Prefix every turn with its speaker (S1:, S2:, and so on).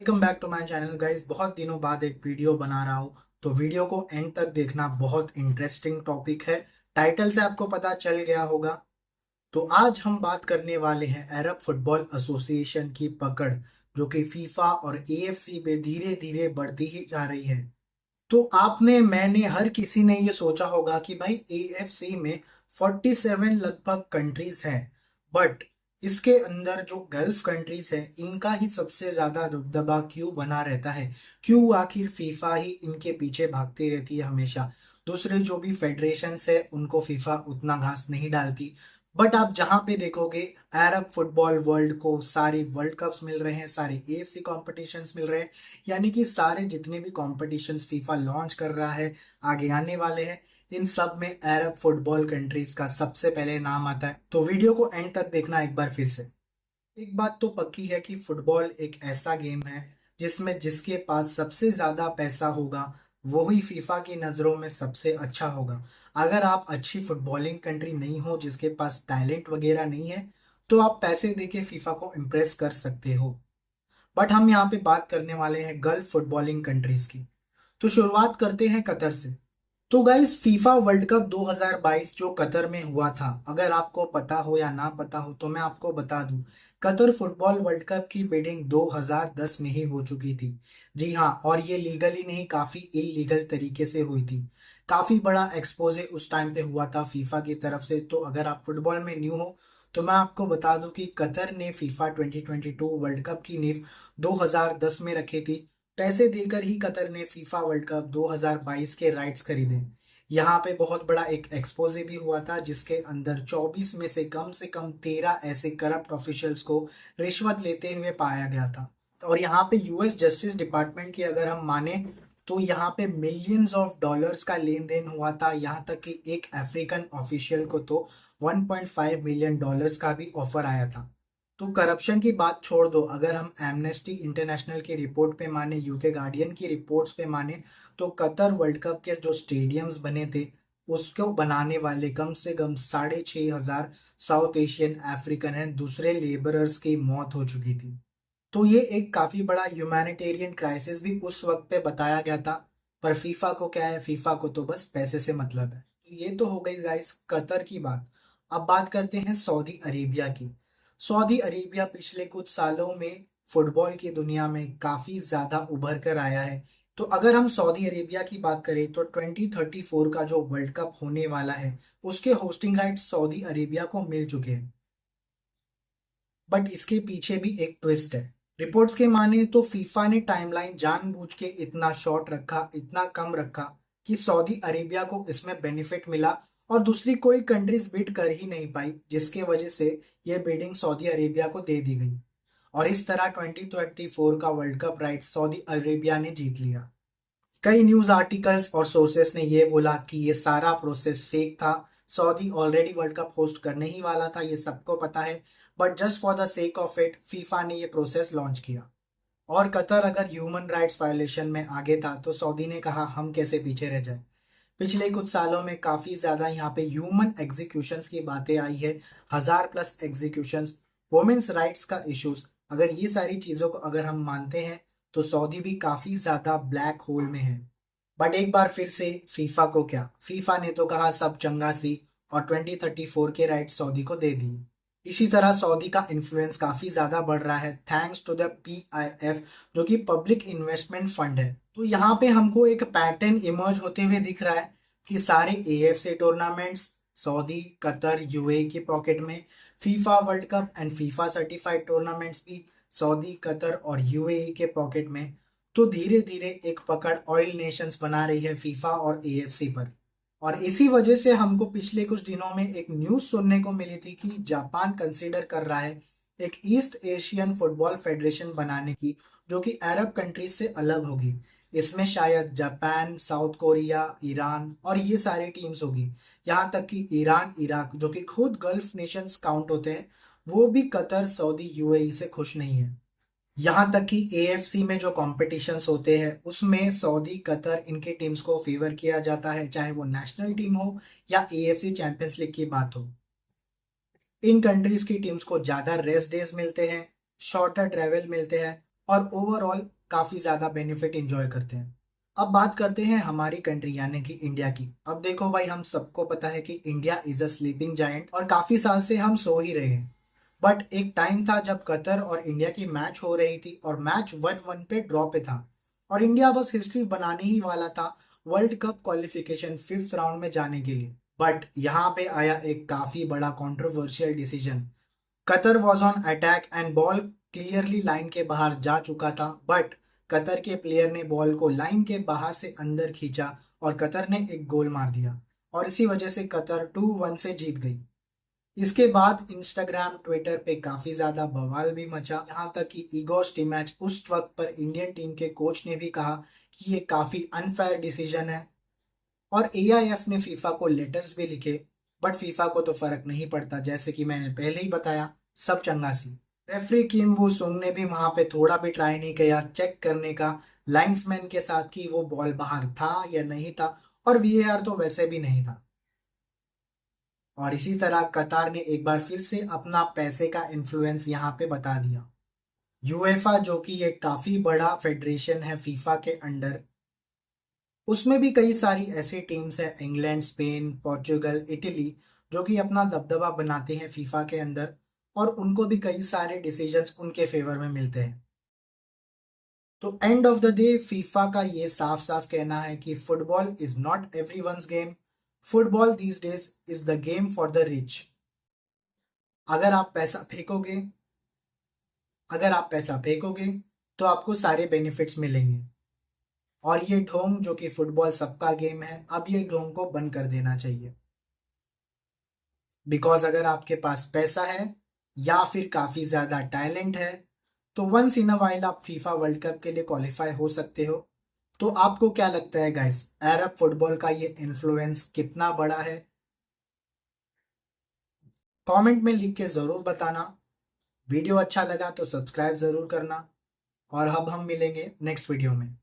S1: Welcome back to my channel guys. बहुत दिनों बाद एक वीडियो बना रहा हूँ, तो वीडियो को एंड तक देखना। बहुत इंटरेस्टिंग टॉपिक है, टाइटल से आपको पता चल गया होगा। तो आज हम बात करने वाले हैं अरब फुटबॉल एसोसिएशन की पकड़, जो कि फीफा और एएफसी पे धीरे धीरे बढ़ती ही जा रही है। तो मैंने हर किसी ने ये सोचा होगा कि भाई एएफसी में 47 लगभग कंट्रीज हैं, बट इसके अंदर जो गल्फ कंट्रीज है इनका ही सबसे ज्यादा दबदबा क्यों बना रहता है? क्यों आखिर फीफा ही इनके पीछे भागती रहती है हमेशा? दूसरे जो भी फेडरेशंस है उनको फीफा उतना घास नहीं डालती। बट आप जहां पे देखोगे, अरब फुटबॉल वर्ल्ड को सारे वर्ल्ड कप्स मिल रहे हैं, सारे एएफसी कॉम्पिटिशन्स मिल रहे हैं। यानी कि सारे जितने भी कॉम्पिटिशन्स फीफा लॉन्च कर रहा है, आगे आने वाले हैं, इन सब में अरब फुटबॉल कंट्रीज का सबसे पहले नाम आता है। तो वीडियो को एंड तक देखना एक बार फिर से। एक बात तो पक्की है कि फुटबॉल एक ऐसा गेम है जिसमें जिसके पास सबसे ज्यादा पैसा होगा वो ही फीफा की नजरों में सबसे अच्छा होगा। अगर आप अच्छी फुटबॉलिंग कंट्री नहीं हो, जिसके पास टैलेंट वगैरह नहीं है, तो आप पैसे देके फीफा को इम्प्रेस कर सकते हो। बट हम यहाँ पे बात करने वाले हैं गल्फ फुटबॉलिंग कंट्रीज की। तो शुरुआत करते हैं कतर से। तो गाइस, फीफा वर्ल्ड कप 2022 जो कतर में हुआ था, अगर आपको पता हो या ना पता हो तो मैं आपको बता दूं। कतर फुटबॉल वर्ल्ड कप की बिडिंग 2010 में ही हो चुकी थी। जी हाँ, और ये लीगली नहीं, काफी इलीगल तरीके से हुई थी। काफी बड़ा एक्सपोजे उस टाइम पे हुआ था फीफा की तरफ से। तो अगर आप फुटबॉल में न्यू हो तो मैं आपको बता दूं कि कतर ने फीफा 2022 वर्ल्ड कप की नींव 2010 में रखी थी। पैसे देकर ही कतर ने फीफा वर्ल्ड कप 2022 के राइट्स खरीदे। यहाँ पे बहुत बड़ा एक एक्सपोजे भी हुआ था, जिसके अंदर 24 में से कम 13 ऐसे करप्ट ऑफिशियल्स को रिश्वत लेते हुए पाया गया था। और यहाँ पे यूएस जस्टिस डिपार्टमेंट की अगर हम माने तो यहाँ पे मिलियंस ऑफ डॉलर्स का लेन देन हुआ था। यहाँ तक कि एक अफ्रीकन ऑफिशियल को तो 1.5 मिलियन डॉलर्स का भी ऑफर आया था। तो करप्शन की बात छोड़ दो, अगर हम एमनेस्टी इंटरनेशनल की रिपोर्ट पे माने, यूके गार्डियन की रिपोर्ट्स पे माने, तो कतर वर्ल्ड कप के जो स्टेडियम्स बने थे उसको बनाने वाले कम से कम 6,500 साउथ एशियन, अफ्रीकन एंड दूसरे लेबरर्स की मौत हो चुकी थी। तो ये एक काफी बड़ा ह्यूमैनिटेरियन क्राइसिस भी उस वक्त पे बताया गया था। पर फीफा को क्या है, फीफा को तो बस पैसे से मतलब है। तो ये तो हो गई गाइस कतर की बात। अब बात करते हैं सऊदी अरेबिया की। सऊदी अरेबिया पिछले कुछ सालों में फुटबॉल की दुनिया में काफी ज्यादा उभर कर आया है। तो अगर हम सऊदी अरेबिया की बात करें तो 2034 का जो वर्ल्ड कप होने वाला है उसके होस्टिंग राइट्स सऊदी अरेबिया को मिल चुके हैं। बट इसके पीछे भी एक ट्विस्ट है। रिपोर्ट्स के माने तो फीफा ने टाइमलाइन जानबूझ के इतना शॉर्ट रखा, इतना कम रखा, कि सऊदी अरेबिया को इसमें बेनिफिट मिला और दूसरी कोई कंट्रीज बिड कर ही नहीं पाई, जिसके वजह से ये बिडिंग सऊदी अरेबिया को दे दी गई। और इस तरह 2024 का world cup right Saudi Arabia ने जीत लिया। कई न्यूज आर्टिकल्स और सोर्सेस ने यह बोला कि ये सारा प्रोसेस फेक था। Saudi already world cup host करने ही वाला था, ये सबको पता है। But just for the sake of it FIFA ने ये प्रोसेस लॉन्च किया। और कतर अगर ह्यूमन राइट्स वायलेशन में आगे था तो सऊदी ने कहा हम कैसे पीछे रह जाए। पिछले कुछ सालों में काफी ज्यादा यहाँ पे ह्यूमन एग्जीक्यूशंस की बातें आई है। 1000+ एग्जीक्यूशंस, वुमेन्स राइट्स का इश्यूज, अगर ये सारी चीजों को अगर हम मानते हैं तो सऊदी भी काफी ज्यादा ब्लैक होल में है। बट एक बार फिर से फीफा को क्या, फीफा ने तो कहा सब चंगा सी, और 2034 के राइट सऊदी को दे दिए। इसी तरह सऊदी का इन्फ्लुएंस काफी ज्यादा बढ़ रहा है थैंक्स टू द पीआईएफ, जो कि पब्लिक इन्वेस्टमेंट फंड है। तो यहाँ पे हमको एक पैटर्न इमर्ज होते हुए दिख रहा है कि सारे AFC tournaments Saudi, Qatar, UAE की पॉकेट में। FIFA world cup and FIFA certified tournaments भी सऊदी, कतर और यूएई के पॉकेट में। तो धीरे धीरे एक पकड़ ऑयल नेशंस बना रही है फीफा और एएफसी पर। और इसी वजह से हमको पिछले कुछ दिनों में एक न्यूज सुनने को मिली थी कि जापान कंसीडर कर रहा है एक ईस्ट एशियन फुटबॉल फेडरेशन बनाने की, जो कि अरब कंट्रीज से अलग होगी। इसमें शायद जापान, साउथ कोरिया, ईरान और ये सारी टीम्स होगी। यहाँ तक कि ईरान, इराक, जो कि खुद गल्फ नेशंस काउंट होते हैं, वो भी कतर, सऊदी, यूएई से खुश नहीं है। यहाँ तक कि एएफसी में जो कॉम्पिटिशन्स होते हैं उसमें सऊदी, कतर, इनके टीम्स को फेवर किया जाता है, चाहे वो नेशनल टीम हो या एएफसी चैंपियंस लीग की बात हो। इन कंट्रीज की टीम्स को ज्यादा रेस्ट डेज मिलते हैं, शॉर्टर ट्रेवल मिलते हैं, और ओवरऑल काफी ज्यादा बेनिफिट एंजॉय करते हैं। अब बात करते हैं हमारी कंट्री यानी कि इंडिया की। अब देखो भाई, हम सबको पता है कि India is a sleeping giant और काफी साल से हम सो ही रहे हैं। बट एक टाइम था जब कतर और इंडिया की मैच हो रही थी और मैच 1-1 पे ड्रॉ पे था और इंडिया बस हिस्ट्री बनाने ही वाला था world cup qualification 5th round में जाने के लिए। बट यहाँ पे आया एक काफी बड़ा controversial decision. Qatar was on attack and ball clearly line के बाहर जा चुका था, बट कतर के प्लेयर ने बॉल को लाइन के बाहर से अंदर खींचा और कतर ने एक गोल मार दिया और इसी वजह से कतर 2-1 से जीत गई। इसके बाद इंस्टाग्राम ट्विटर पे काफी ज्यादा बवाल भी मचा, यहाँ तक कि इगोर स्टीमैच उस वक्त पर इंडियन टीम के कोच ने भी कहा कि ये काफी अनफेयर डिसीजन है और एआईएफ ने फीफा को लेटर्स भी लिखे। बट फीफा को तो फर्क नहीं पड़ता, जैसे कि मैंने पहले ही बताया, सब चंगा सी। रेफरी किम वू सुंग ने भी वहां पे थोड़ा भी ट्राई नहीं किया चेक करने का लाइंसमैन के साथ कि वो बॉल बाहर था या नहीं था, और वीएआर तो वैसे भी नहीं था। और इसी तरह कतार ने एक बार फिर से अपना पैसे का इन्फ्लुएंस यहाँ पे बता दिया। यूएफा जो कि एक काफी बड़ा फेडरेशन है फीफा के अंडर, उसमें भी कई सारी ऐसी टीम्स हैं, इंग्लैंड, स्पेन, पोर्चुगल, इटली, जो कि अपना दबदबा बनाते हैं फीफा के अंदर और उनको भी कई सारे डिसीजंस उनके फेवर में मिलते हैं। तो end of the day FIFA का ये साफ साफ कहना है कि football is not everyone's game, football these days is the game for the rich. अगर आप पैसा फेंकोगे अगर आप पैसा फेंकोगे तो आपको सारे बेनिफिट्स मिलेंगे। और ये ढोंग जो कि फुटबॉल सबका गेम है, अब ये ढोंग को बंद कर देना चाहिए। बिकॉज अगर आपके पास पैसा है या फिर काफी ज्यादा टैलेंट है तो वंस इन अ वाइल आप फीफा वर्ल्ड कप के लिए क्वालिफाई हो सकते हो। तो आपको क्या लगता है गाइस, अरब फुटबॉल का ये इन्फ्लुएंस कितना बड़ा है? कमेंट में लिख के जरूर बताना। वीडियो अच्छा लगा तो सब्सक्राइब जरूर करना और अब हम मिलेंगे नेक्स्ट वीडियो में।